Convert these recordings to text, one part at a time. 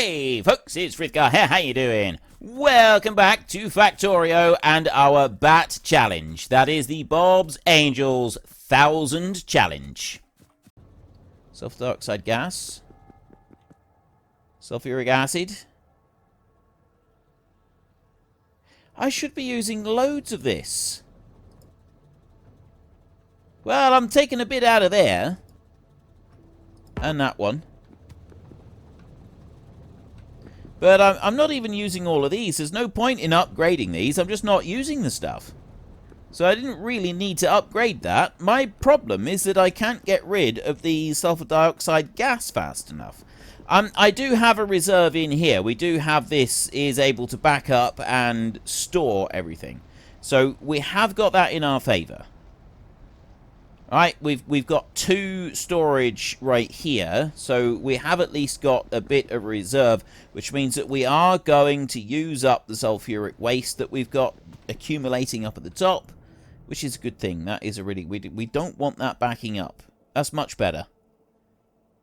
Hey folks, it's Frithgar here, how you doing? Welcome back to Factorio and our Bat Challenge. That is the Bob's Angels 1000 Challenge. Sulfur dioxide gas. Sulfuric acid. I should be using loads of this. Well, I'm taking a bit out of there. And that one. But I'm not even using all of these. There's no point in upgrading these. I'm just not using the stuff. So I didn't really need to upgrade that. My problem is that I can't get rid of the sulfur dioxide gas fast enough. I do have a reserve in here. We do have this is able to back up and store everything. So we have got that in our favour. Alright, we've got 2 storage right here, so we have at least got a bit of reserve, which means that we are going to use up the sulfuric waste that we've got accumulating up at the top, which is a good thing. That is a really... We don't want that backing up. That's much better.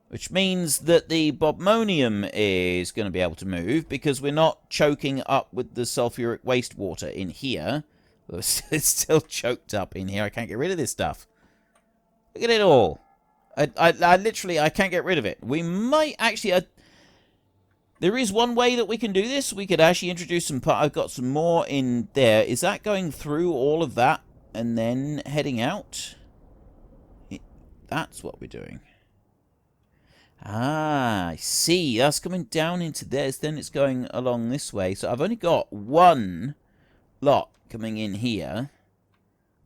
Which means that the bobmonium is going to be able to move, because we're not choking up with the sulfuric waste water in here. It's still choked up in here. I can't get rid of this stuff. Look at it all. I literally, I can't get rid of it. We might actually... there is one way that we can do this. We could actually introduce some... I've got some more in there. Is that going through all of that and then heading out? That's what we're doing. Ah, I see. That's coming down into this. Then it's going along this way. So I've only got one lot coming in here.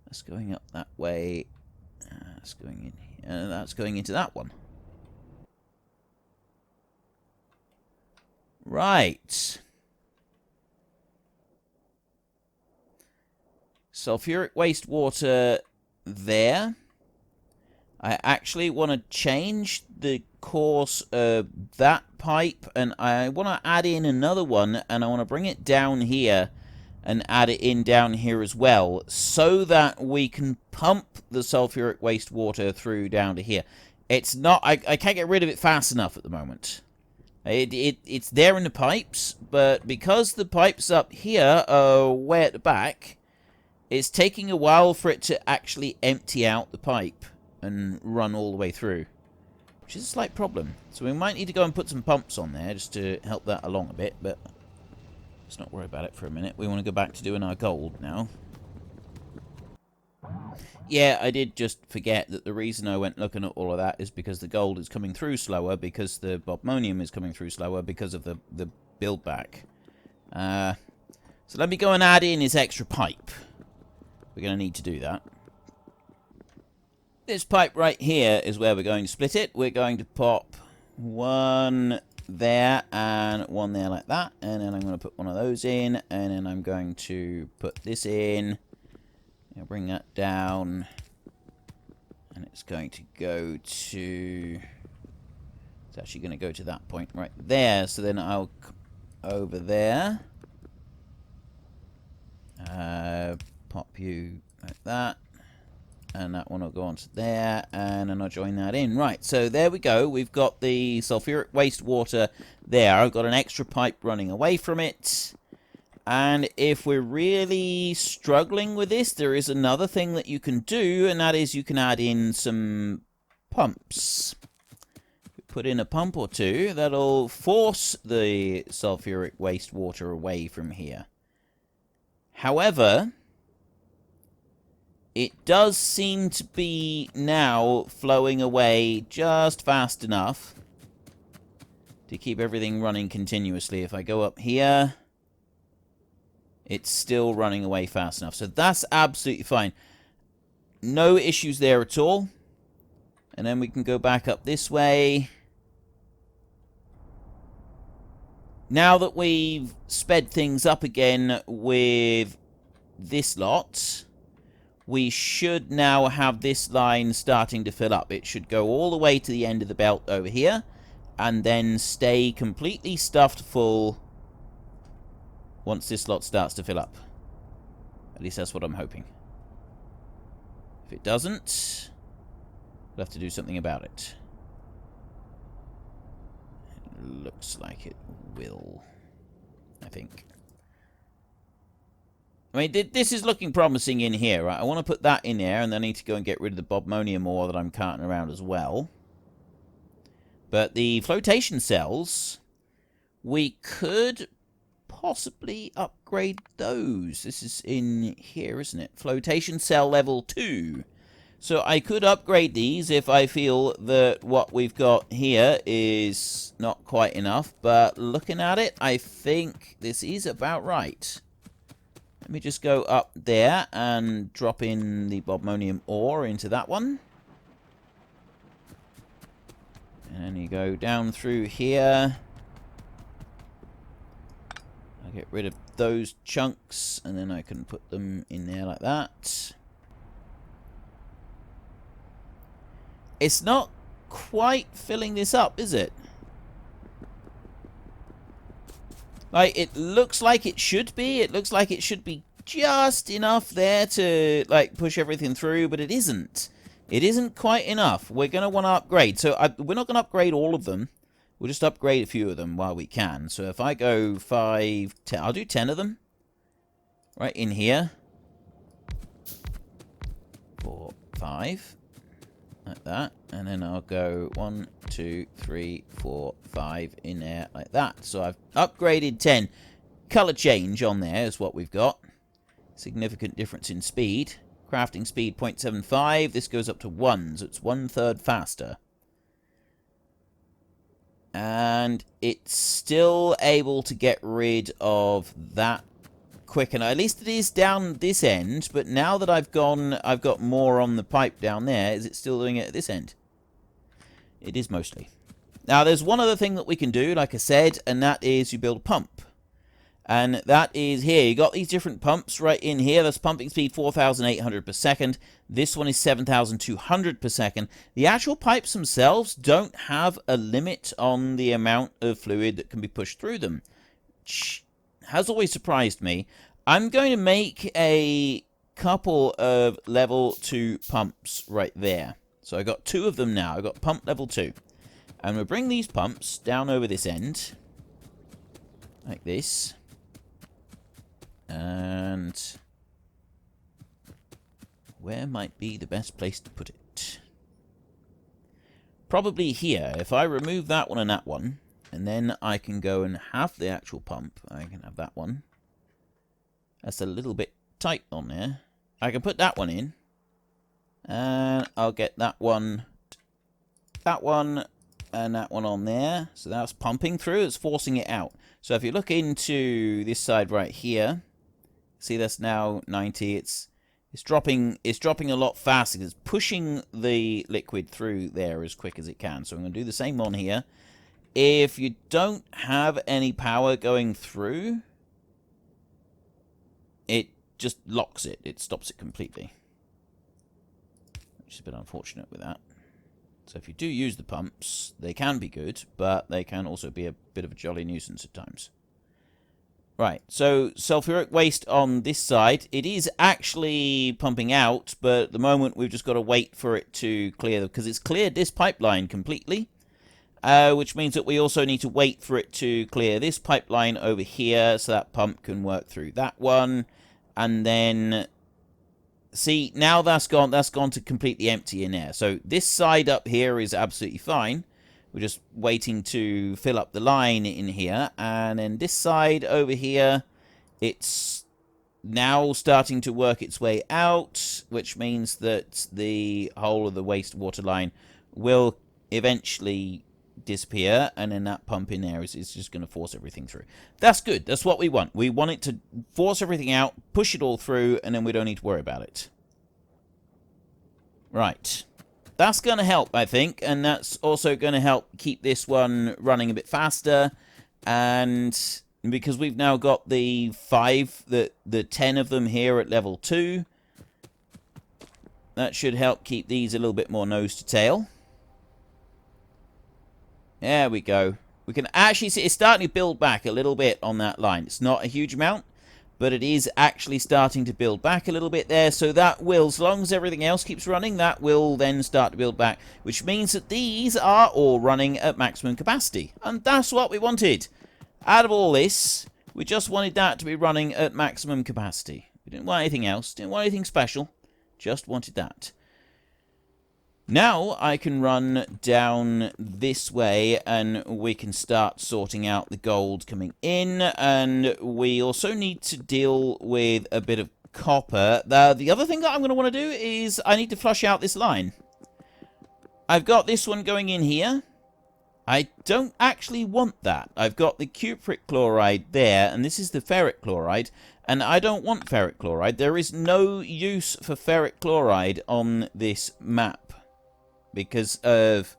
That's going up that way. That's going in here, and that's going into that one. Right. Sulfuric wastewater there. I actually want to change the course of that pipe, and I want to add in another one, and I want to bring it down here and add it in down here as well, so that we can pump the sulfuric wastewater through down to here. It's not... I can't get rid of it fast enough at the moment. It's there in the pipes, but because the pipes up here are way at the back, it's taking a while for it to actually empty out the pipe and run all the way through, which is a slight problem. So we might need to go and put some pumps on there just to help that along a bit, but... let's not worry about it for a minute. We want to go back to doing our gold now. Yeah, I did just forget that the reason I went looking at all of that is because the gold is coming through slower, because the bobmonium is coming through slower, because of the build back. So let me go and add in this extra pipe. We're going to need to do that. This pipe right here is where we're going to split it. We're going to pop one... there and one there like that, and then I'm going to put one of those in, and then I'm going to put this in. I'll bring that down, and it's going to go to... it's actually going to go to that point right there. So then I'll over there, pop you like that. And that one will go onto there, and then I'll join that in. Right, so there we go. We've got the sulfuric wastewater there. I've got an extra pipe running away from it. And if we're really struggling with this, there is another thing that you can do, and that is you can add in some pumps. Put in a pump or two. That'll force the sulfuric wastewater away from here. However... it does seem to be now flowing away just fast enough to keep everything running continuously. If I go up here, it's still running away fast enough. So that's absolutely fine. No issues there at all. And then we can go back up this way. Now that we've sped things up again with this lot... we should now have this line starting to fill up. It should go all the way to the end of the belt over here, and then stay completely stuffed full once this lot starts to fill up. At least that's what I'm hoping. If it doesn't, we'll have to do something about it. looks like it will, I think. I mean, this is looking promising in here, right? I want to put that in there, and then I need to go and get rid of the bobmonium ore that I'm carting around as well. But the flotation cells, we could possibly upgrade those. This is in here, isn't it? Flotation cell level 2. So I could upgrade these if I feel that what we've got here is not quite enough. But looking at it, I think this is about right. Let me just go up there and drop in the bobmonium ore into that one. And then you go down through here. I'll get rid of those chunks, and then I can put them in there like that. It's not quite filling this up, is it? Like, it looks like it should be. It looks like it should be just enough there to, like, push everything through, but it isn't. It isn't quite enough. We're going to want to upgrade. So, we're not going to upgrade all of them. We'll just upgrade a few of them while we can. So, if I go 5, 10... I'll do 10 of them. Right in here. 4, 5. Like that. And then I'll go 1, 2, 3, 4, 5 in there like that. So I've upgraded 10. Color change on there is what we've got. Significant difference in speed. Crafting speed 0.75. This goes up to 1, so it's 1/3 faster. And it's still able to get rid of that quicker. At least it is down this end, but now that I've got more on the pipe down there. Is it still doing it at this end? It is mostly. Now, there's one other thing that we can do, like I said, and that is you build a pump. And that is here. You got these different pumps right in here. That's pumping speed 4,800 per second. This one is 7,200 per second. The actual pipes themselves don't have a limit on the amount of fluid that can be pushed through them, which has always surprised me. I'm going to make a couple of level 2 pumps right there. So I got 2 of them now. I got pump level 2. And we'll bring these pumps down over this end. Like this. And where might be the best place to put it? Probably here. If I remove that one and that one, and then I can go and have the actual pump. I can have that one. That's a little bit tight on there. I can put that one in. And I'll get that one, and that one on there. So that's pumping through. It's forcing it out. So if you look into this side right here, see that's now 90. It's dropping a lot faster. It's pushing the liquid through there as quick as it can. So I'm going to do the same on here. If you don't have any power going through, it just locks it. It stops it completely. Which is a bit unfortunate with that. So if you do use the pumps, they can be good, but they can also be a bit of a jolly nuisance at times. Right, so sulfuric waste on this side, it is actually pumping out, but at the moment we've just got to wait for it to clear, because it's cleared this pipeline completely, which means that we also need to wait for it to clear this pipeline over here, so that pump can work through that one, and then... See, now that's gone to completely empty in there. So this side up here is absolutely fine. We're just waiting to fill up the line in here. And then this side over here, it's now starting to work its way out, which means that the whole of the wastewater line will eventually disappear, and then that pump in there is just going to force everything through. That's good. That's what we want. We want it to force everything out, push it all through, and then we don't need to worry about it. Right. That's going to help, I think, and that's also going to help keep this one running a bit faster, and because we've now got the 10 of them here at level 2, that should help keep these a little bit more nose to tail. There we go. We can actually see it's starting to build back a little bit on that line. It's not a huge amount, but it is actually starting to build back a little bit there, so that will, as long as everything else keeps running, that will then start to build back, which means that these are all running at maximum capacity, and that's what we wanted. Out of all this, we just wanted that to be running at maximum capacity. We didn't want anything else, didn't want anything special, just wanted that. Now I can run down this way and we can start sorting out the gold coming in, and we also need to deal with a bit of copper. The other thing that I'm going to want to do is I need to flush out this line. I've got this one going in here. I don't actually want that. I've got the cupric chloride there, and this is the ferric chloride, and I don't want ferric chloride. There is no use for ferric chloride on this map because of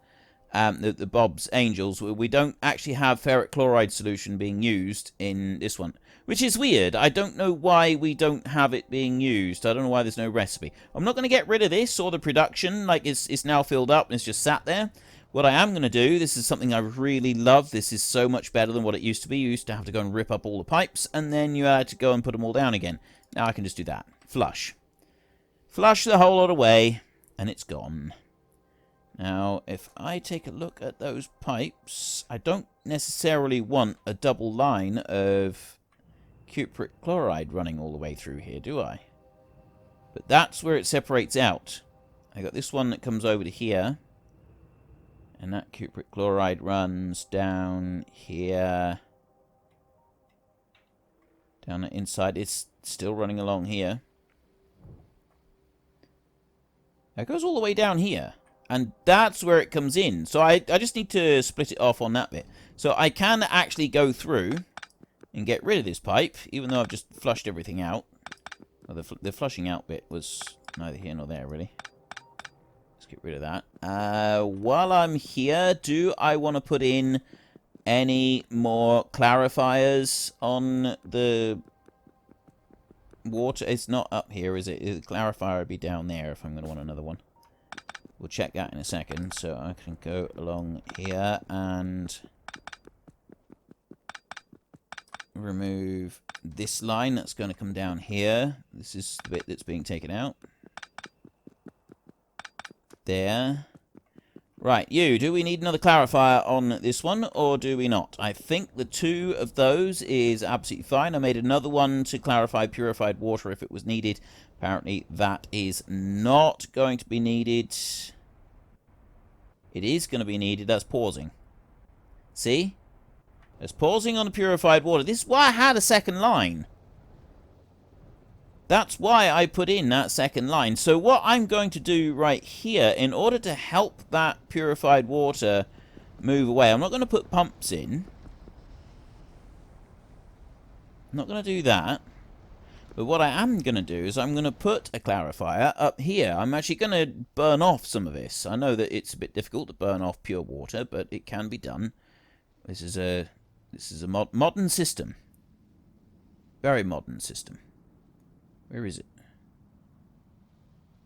the Bob's Angels. We don't actually have ferric chloride solution being used in this one, which is weird. I don't know why we don't have it being used. I don't know why there's no recipe. I'm not going to get rid of this or the production, like it's now filled up and it's just sat there. What I am going to do, this is something I really love. This is so much better than what it used to be. You used to have to go and rip up all the pipes, and then you had to go and put them all down again. Now I can just do that. Flush. Flush the whole lot away, and it's gone. Now, if I take a look at those pipes, I don't necessarily want a double line of cupric chloride running all the way through here, do I? But that's where it separates out. I got this one that comes over to here. And that cupric chloride runs down here. Down the inside. It's still running along here. It goes all the way down here. And that's where it comes in. So I just need to split it off on that bit. So I can actually go through and get rid of this pipe, even though I've just flushed everything out. Well, the flushing out bit was neither here nor there, really. Get rid of that. While I'm here, do I want to put in any more clarifiers on the water? It's not up here, is it? The clarifier would be down there if I'm going to want another one. We'll check that in a second. So I can go along here and remove this line that's going to come down here. This is the bit that's being taken out. There. Right, do we need another clarifier on this one, or do we not? I think the two of those is absolutely fine. I made another one to clarify purified water if it was needed. Apparently that is not going to be needed. It is going to be needed. That's pausing. See? There's pausing on the purified water. This is why I had a second line. That's why I put in that second line. So what I'm going to do right here, in order to help that purified water move away, I'm not going to put pumps in. I'm not going to do that. But what I am going to do is I'm going to put a clarifier up here. I'm actually going to burn off some of this. I know that it's a bit difficult to burn off pure water, but it can be done. This is a modern system. Very modern system. Where is it?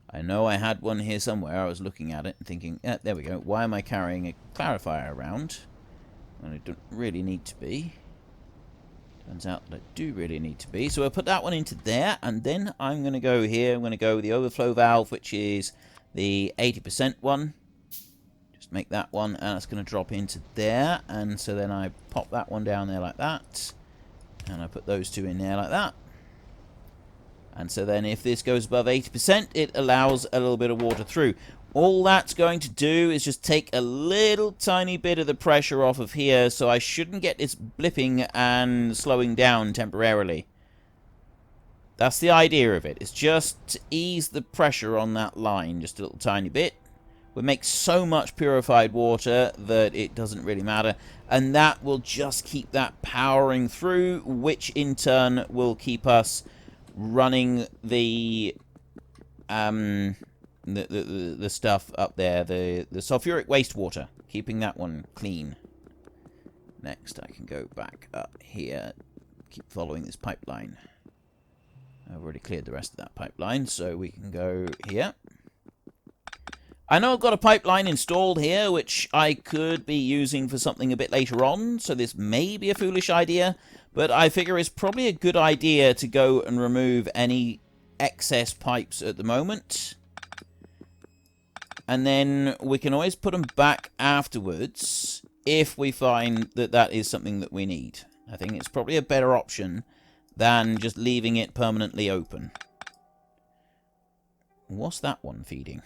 I know I had one here somewhere. I was looking at it and thinking, there we go. Why am I carrying a clarifier around when I don't really need to be? Turns out that I do really need to be. So I'll put that one into there, and then I'm going to go here. I'm going to go with the overflow valve, which is the 80% one. Just make that one, and it's going to drop into there. And so then I pop that one down there like that. And I put those two in there like that. And so then if this goes above 80%, it allows a little bit of water through. All that's going to do is just take a little tiny bit of the pressure off of here, so I shouldn't get this blipping and slowing down temporarily. That's the idea of it. It's just to ease the pressure on that line just a little tiny bit. We make so much purified water that it doesn't really matter. And that will just keep that powering through, which in turn will keep us running the stuff up there, the sulfuric wastewater, keeping that one clean. Next, I can go back up here, keep following this pipeline. I've already cleared the rest of that pipeline, so we can go here. I know I've got a pipeline installed here, which I could be using for something a bit later on, so this may be a foolish idea, but I figure it's probably a good idea to go and remove any excess pipes at the moment. And then we can always put them back afterwards if we find that that is something that we need. I think it's probably a better option than just leaving it permanently open. What's that one feeding?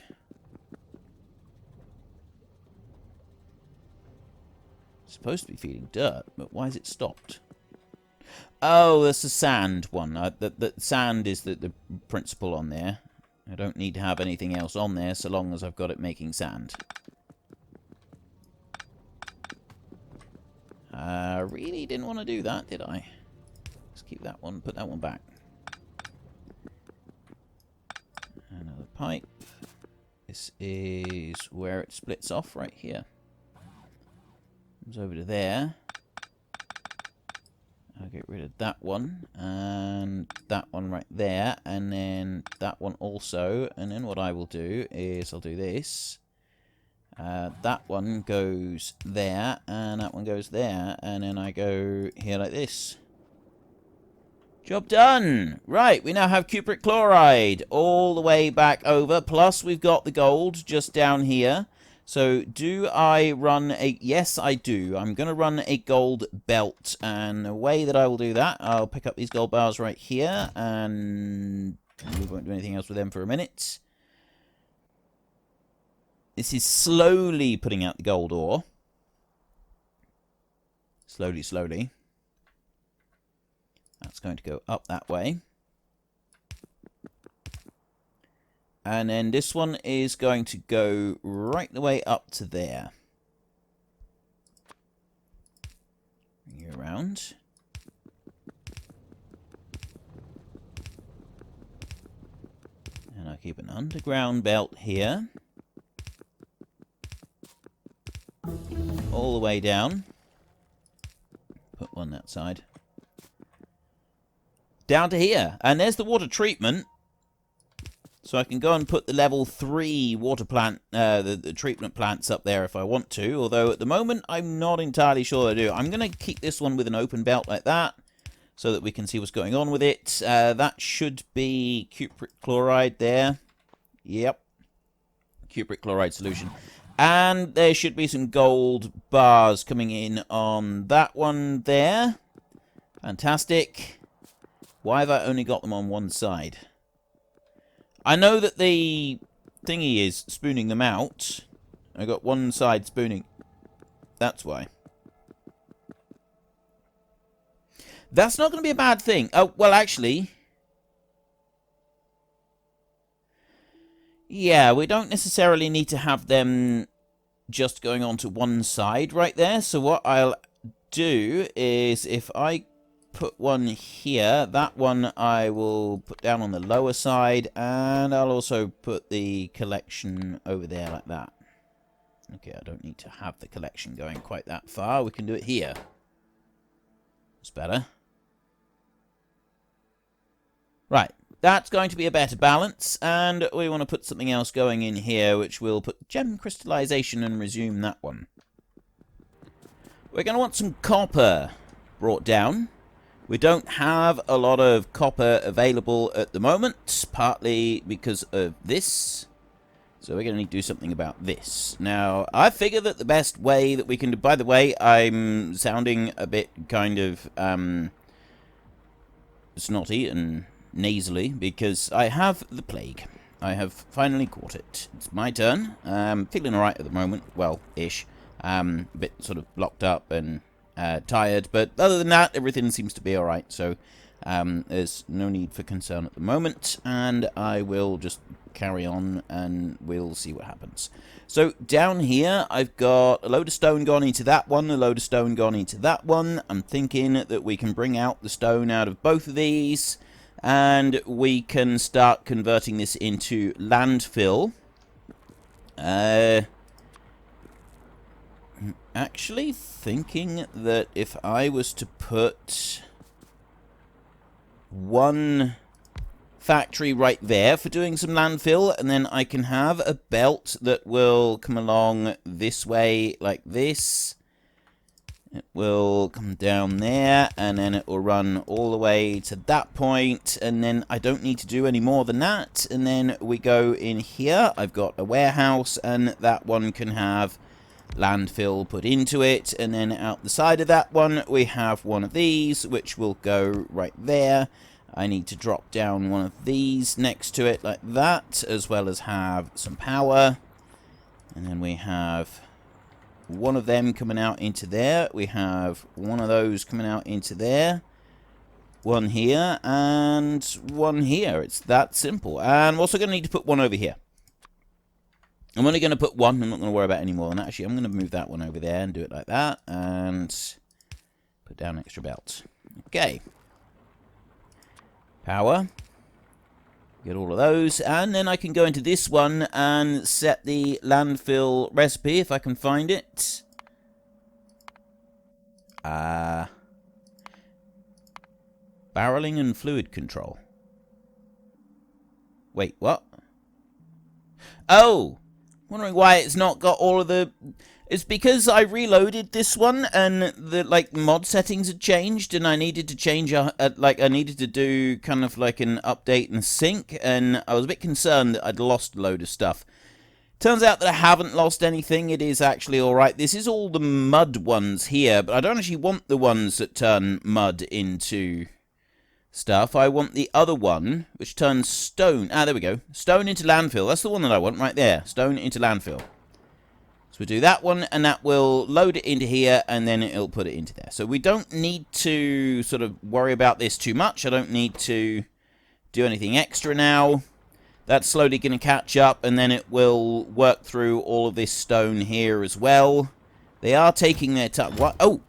Supposed to be feeding dirt, but why is it stopped? Oh, that's the sand one. The sand is the principle on there. I don't need to have anything else on there so long as I've got it making sand. I really didn't want to do that, did I? Let's keep that one, put that one back. Another pipe. This is where it splits off, right here. Comes over to there. I'll get rid of that one, and that one right there, and then that one also. And then what I will do is I'll do this. That one goes there, and that one goes there, and then I go here like this. Job done! Right, we now have cupric chloride all the way back over, plus we've got the gold just down here. So, do I run a... Yes, I do. I'm going to run a gold belt, and the way that I will do that, I'll pick up these gold bars right here, and we won't do anything else with them for a minute. This is slowly putting out the gold ore. Slowly, slowly. That's going to go up that way. And then this one is going to go right the way up to there. Bring you around. And I'll keep an underground belt here. All the way down. Put one that side. Down to here. And there's the water treatment. So I can go and put the level 3 water plant, the treatment plants up there if I want to. Although at the moment, I'm not entirely sure I do. I'm going to keep this one with an open belt like that, so that we can see what's going on with it. That should be cupric chloride there. Yep. Cupric chloride solution. And there should be some gold bars coming in on that one there. Fantastic. Why have I only got them on one side? I know that the thingy is spooning them out. I got one side spooning. That's why. That's not going to be a bad thing. Oh, well, actually. Yeah, we don't necessarily need to have them just going on to one side right there. So what I'll do is if I put one here, that one I will put down on the lower side, and I'll also put the collection over there like that. Okay, I don't need to have the collection going quite that far. We can do it here. It's better. Right, that's going to be a better balance, and we want to put something else going in here, which will put gem crystallization and resume that one. We're going to want some copper brought down. We don't have a lot of copper available at the moment, partly because of this. So we're going to need to do something about this. Now, I figure that the best way that we can do... By the way, I'm sounding a bit kind of snotty and nasally because I have the plague. I have finally caught it. It's my turn. I'm feeling alright at the moment. Well, ish. A bit sort of blocked up and... tired, but other than that, everything seems to be alright, so there's no need for concern at the moment, and I will just carry on, and we'll see what happens. So, down here, I've got a load of stone gone into that one, a load of stone gone into that one. I'm thinking that we can bring out the stone out of both of these, and we can start converting this into landfill. Actually thinking that if I was to put one factory right there for doing some landfill, and then I can have a belt that will come along this way like this. It will come down there, and then it will run all the way to that point, and then I don't need to do any more than that. And then we go in here. I've got a warehouse, and that one can have landfill put into it, and then out the side of that one we have one of these which will go right there. I need to drop down one of these next to it like that, as well as have some power, and then we have one of them coming out into there. We have one of those coming out into there, one here, and one here. It's that simple. And we're also going to need to put one over here. I'm only going to put one. I'm not going to worry about any more than that. Actually, I'm going to move that one over there and do it like that, and put down extra belts. Okay. Power. Get all of those, and then I can go into this one and set the landfill recipe if I can find it. Barreling and fluid control. Wait, what? Oh! Wondering why it's not got all of the... It's because I reloaded this one and the mod settings had changed, and I needed to change I needed to do kind of like an update and sync, and I was a bit concerned that I'd lost a load of stuff. Turns out that I haven't lost anything. It is actually alright. This is all the mud ones here, but I don't actually want the ones that turn mud into stuff. I want the other one, which turns stone. Ah, there we go. Stone into landfill. That's the one that I want right there. Stone into landfill. So we'll do that one, and that will load it into here, and then it'll put it into there. So we don't need to sort of worry about this too much. I don't need to do anything extra now. That's slowly going to catch up, and then it will work through all of this stone here as well. They are taking their time. What? Oh!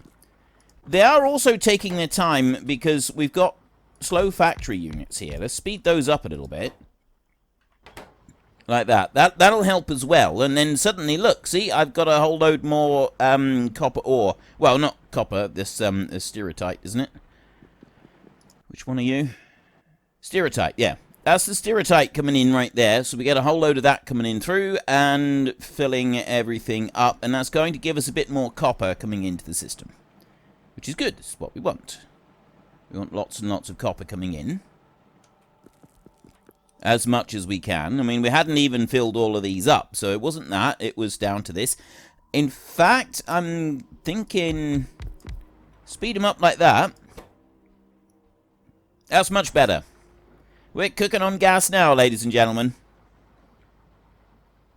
They are also taking their time because we've got slow factory units here. Let's speed those up a little bit. Like that. That'll help as well. And then suddenly, look, see, I've got a whole load more copper ore. Well, not copper, this stereotype, isn't it? Which one are you? Stereotype, yeah. That's the stereotype coming in right there. So we get a whole load of that coming in through and filling everything up. And that's going to give us a bit more copper coming into the system. Which is good. This is what we want. We want lots and lots of copper coming in. As much as we can. I mean, we hadn't even filled all of these up, so it wasn't that. It was down to this. In fact, I'm thinking speed them up like that. That's much better. We're cooking on gas now, ladies and gentlemen.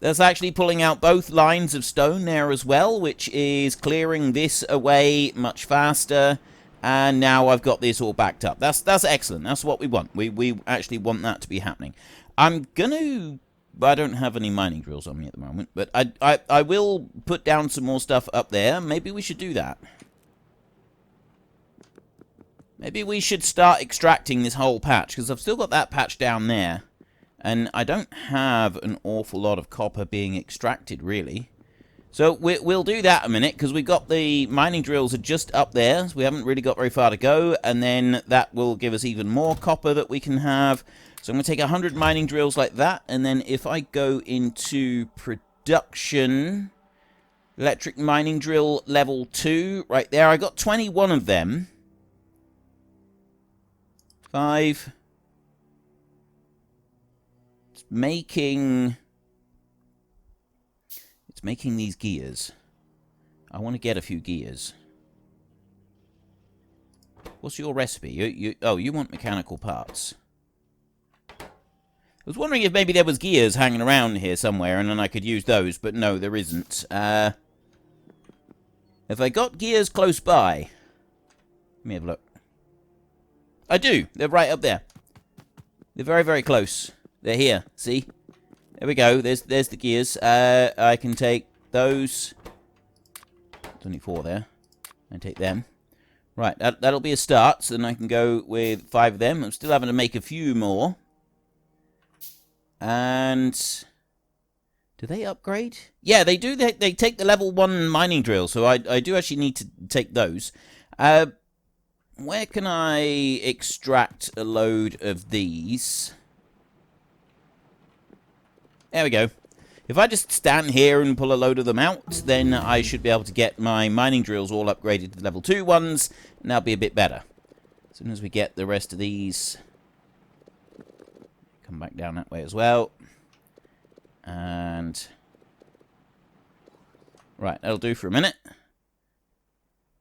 That's actually pulling out both lines of stone there as well, which is clearing this away much faster. And now I've got this all backed up. That's excellent. That's what we want. We actually want that to be happening. I'm going to... I don't have any mining drills on me at the moment. But I will put down some more stuff up there. Maybe we should do that. Maybe we should start extracting this whole patch. Because I've still got that patch down there. And I don't have an awful lot of copper being extracted, really. So we'll do that a minute, because we've got the mining drills are just up there. So we haven't really got very far to go, and then that will give us even more copper that we can have. So I'm going to take 100 mining drills like that, and then if I go into production, electric mining drill level 2, right there, I got 21 of them. 5. It's making these gears. I want to get a few gears. What's your recipe? Oh, you want mechanical parts. I was wondering if maybe there was gears hanging around here somewhere and then I could use those, but no, there isn't. Have I got gears close by? Let me have a look. I do. They're right up there. They're very, very close. They're here. See? There we go. There's the gears. I can take those. There's only 4 there. I take them. Right, that'll be a start. So then I can go with 5 of them. I'm still having to make a few more. And do they upgrade? Yeah, they do. They take the level 1 mining drill. So I do actually need to take those. Where can I extract a load of these? There we go. If I just stand here and pull a load of them out, then I should be able to get my mining drills all upgraded to level 2 ones, and that'll be a bit better. As soon as we get the rest of these, come back down that way as well. And right, that'll do for a minute.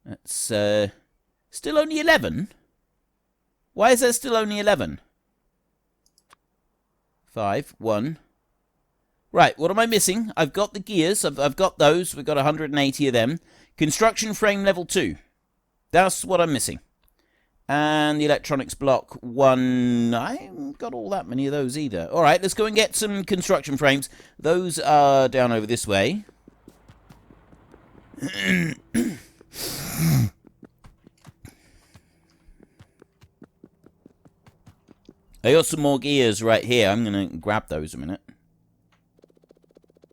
That's still only 11. Why is there still only 11? 5, 1. Right, what am I missing? I've got the gears. I've got those. We've got 180 of them. Construction frame level 2. That's what I'm missing. And the electronics block 1. I haven't got all that many of those either. All right, let's go and get some construction frames. Those are down over this way. I got some more gears right here. I'm going to grab those a minute.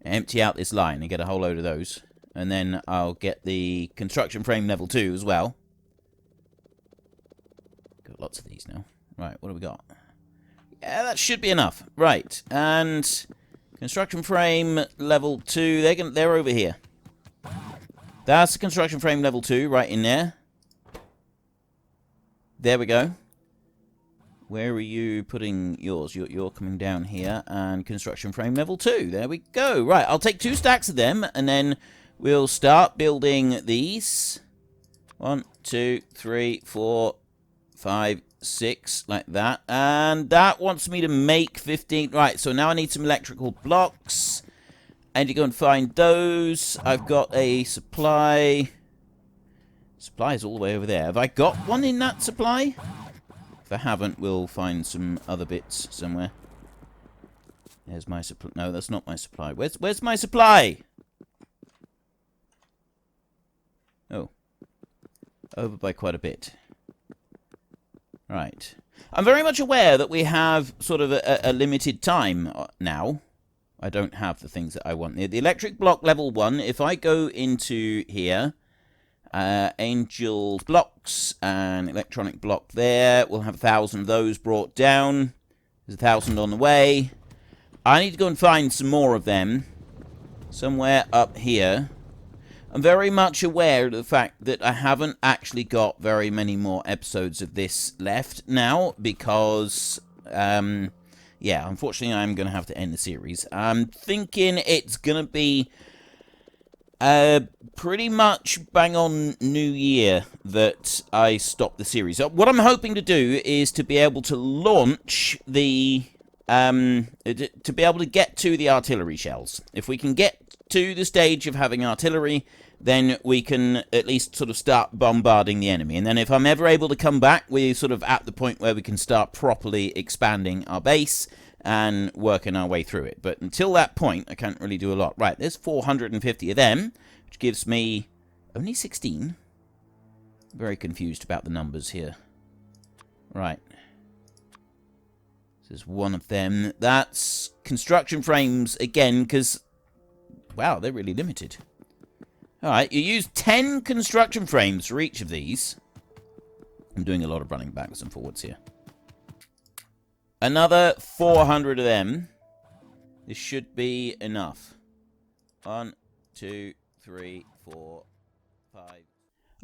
Empty out this line and get a whole load of those. And then I'll get the construction frame level 2 as well. Got lots of these now. Right, what do we got? Yeah, that should be enough. Right, and construction frame level 2. They're over here. That's the construction frame level 2 right in there. There we go. Where are you putting yours? You're coming down here. And construction frame level 2. There we go. Right, I'll take 2 stacks of them. And then we'll start building these. 1, 2, 3, 4, 5, 6. Like that. And that wants me to make 15. Right, so now I need some electrical blocks. I need to go and find those. I've got a supply. Supply is all the way over there. Have I got one in that supply? If I haven't, we'll find some other bits somewhere. There's my supply. No, that's not my supply. Where's my supply? Oh. Over by quite a bit. Right. I'm very much aware that we have sort of a limited time now. I don't have the things that I want. The electric block level 1, if I go into here... angel blocks and electronic block there. We'll have 1,000 of those brought down. There's 1,000 on the way. I need to go and find some more of them somewhere up here. I'm very much aware of the fact that I haven't actually got very many more episodes of this left now because, yeah, unfortunately I'm going to have to end the series. I'm thinking it's going to be pretty much bang on New Year that I stop the series. What I'm hoping to do is to be able to launch the, to be able to get to the artillery shells. If we can get to the stage of having artillery, then we can at least sort of start bombarding the enemy. And then if I'm ever able to come back, we're sort of at the point where we can start properly expanding our base and working our way through it. But until that point, I can't really do a lot. Right, there's 450 of them, which gives me only 16. Very confused about the numbers here. Right. This is one of them. That's construction frames again, because, wow, they're really limited. Alright, you use 10 construction frames for each of these. I'm doing a lot of running backwards and forwards here. Another 400 of them. This should be enough. 1, 2, 3, 4, 5.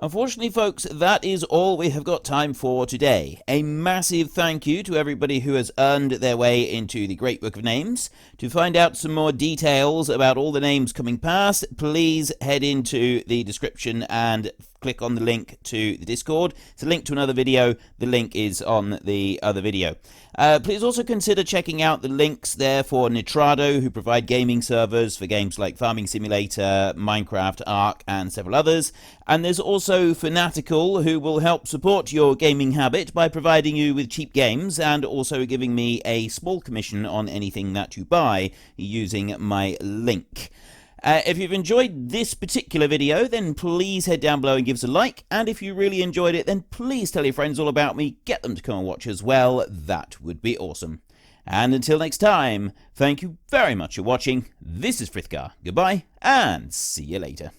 Unfortunately, folks, that is all we have got time for today. A massive thank you to everybody who has earned their way into the Great Book of Names. To find out some more details about all the names coming past, please head into the description and click on the link to the Discord. It's a link to another video. The link is on the other video. Please also consider checking out the links there for Nitrado, who provide gaming servers for games like Farming Simulator, Minecraft, Ark, and several others. And there's also Fanatical, who will help support your gaming habit by providing you with cheap games and also giving me a small commission on anything that you buy using my link. If you've enjoyed this particular video, then please head down below and give us a like. And if you really enjoyed it, then please tell your friends all about me. Get them to come and watch as well. That would be awesome. And until next time, thank you very much for watching. This is Frithgar. Goodbye, and see you later.